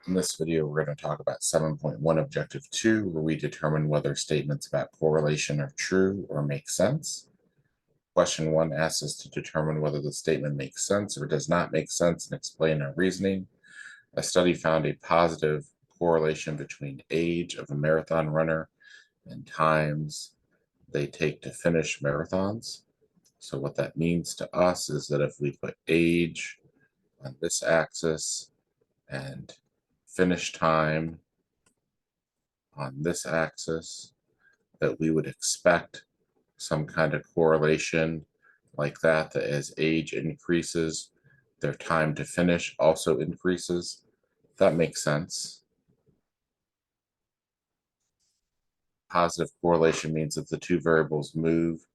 In this video, we're going to talk about 7.1 Objective 2, where we determine whether statements about correlation are true or make sense. Question 1 asks us to determine whether the statement makes sense or does not make sense and explain our reasoning. A study found a positive correlation between age of a marathon runner and times they take to finish marathons. So what that means to us is that if we put age on this axis and finish time on this axis, that we would expect some kind of correlation like that, that as age increases, their time to finish also increases. That makes sense. Positive correlation means that the two variables move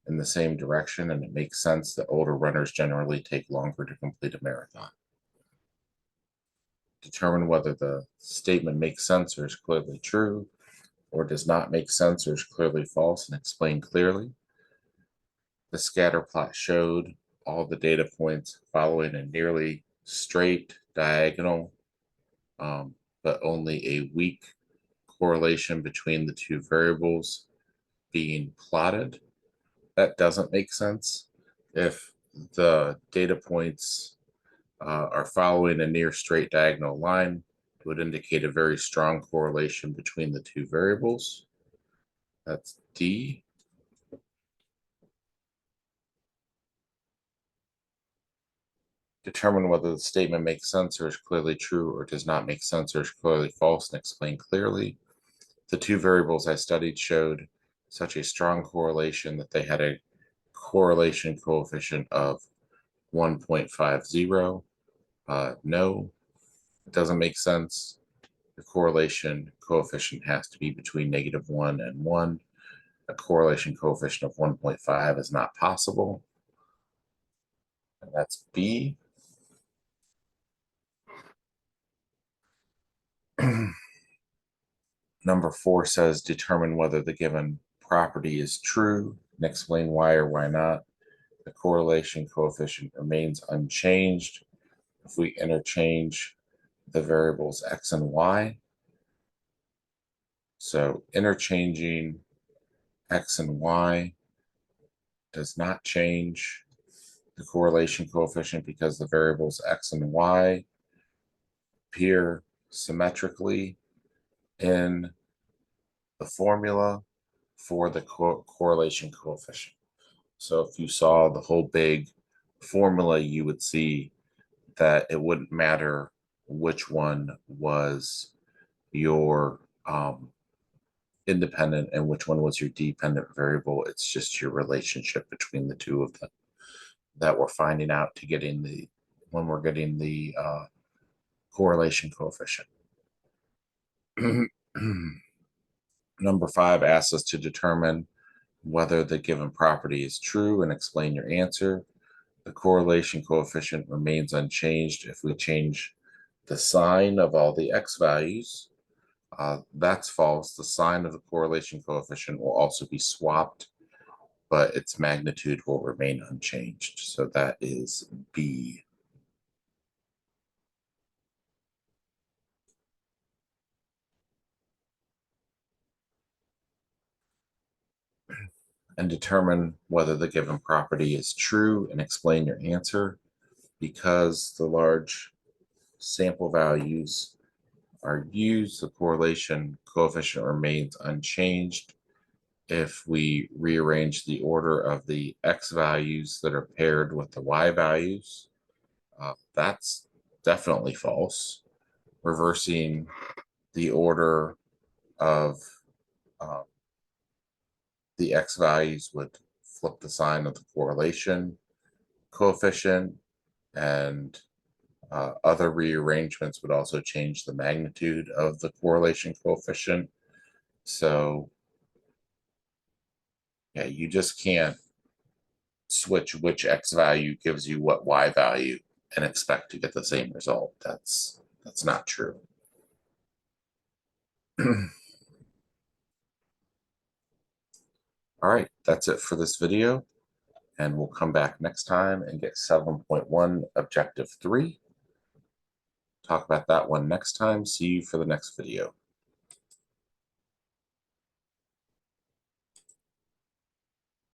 in the same direction, and it makes sense that older runners generally take longer to complete a marathon. Determine whether the statement makes sense or is clearly true, or does not make sense or is clearly false, and explain clearly. The scatter plot showed all the data points following a nearly straight diagonal, but only a weak correlation between the two variables being plotted. That doesn't make sense. If the data points are following a near straight diagonal line, it would indicate a very strong correlation between the two variables. That's D. Determine whether the statement makes sense or is clearly true or does not make sense or is clearly false, and explain clearly. The two variables I studied showed such a strong correlation that they had a correlation coefficient of 1.50. No, it doesn't make sense. The correlation coefficient has to be between -1 and 1. A correlation coefficient of 1.5 is not possible. And that's B. Number 4 says determine whether the given property is true and explain why or why not. The correlation coefficient remains unchanged if we interchange the variables x and y. So interchanging x and y does not change the correlation coefficient because the variables x and y appear symmetrically in the formula for the correlation coefficient. So if you saw the whole big formula, you would see that it wouldn't matter which one was your independent and which one was your dependent variable. It's just your relationship between the two of them that we're finding out to getting the when we're getting the correlation coefficient. Number 5 asks us to determine whether the given property is true and explain your answer. The correlation coefficient remains unchanged if we change the sign of all the x values. That's false. The sign of the correlation coefficient will also be swapped, but its magnitude will remain unchanged. So that is B. And determine whether the given property is true and explain your answer. Because the large sample values are used, the correlation coefficient remains unchanged if we rearrange the order of the x values that are paired with the y values. That's definitely false. Reversing the order of the x values would flip the sign of the correlation coefficient, and other rearrangements would also change the magnitude of the correlation coefficient. So yeah, you just can't switch which x value gives you what y value and expect to get the same result. That's not true. All right, that's it for this video, and we'll come back next time and get 7.1 Objective 3. talk about that one next time. See you for the next video.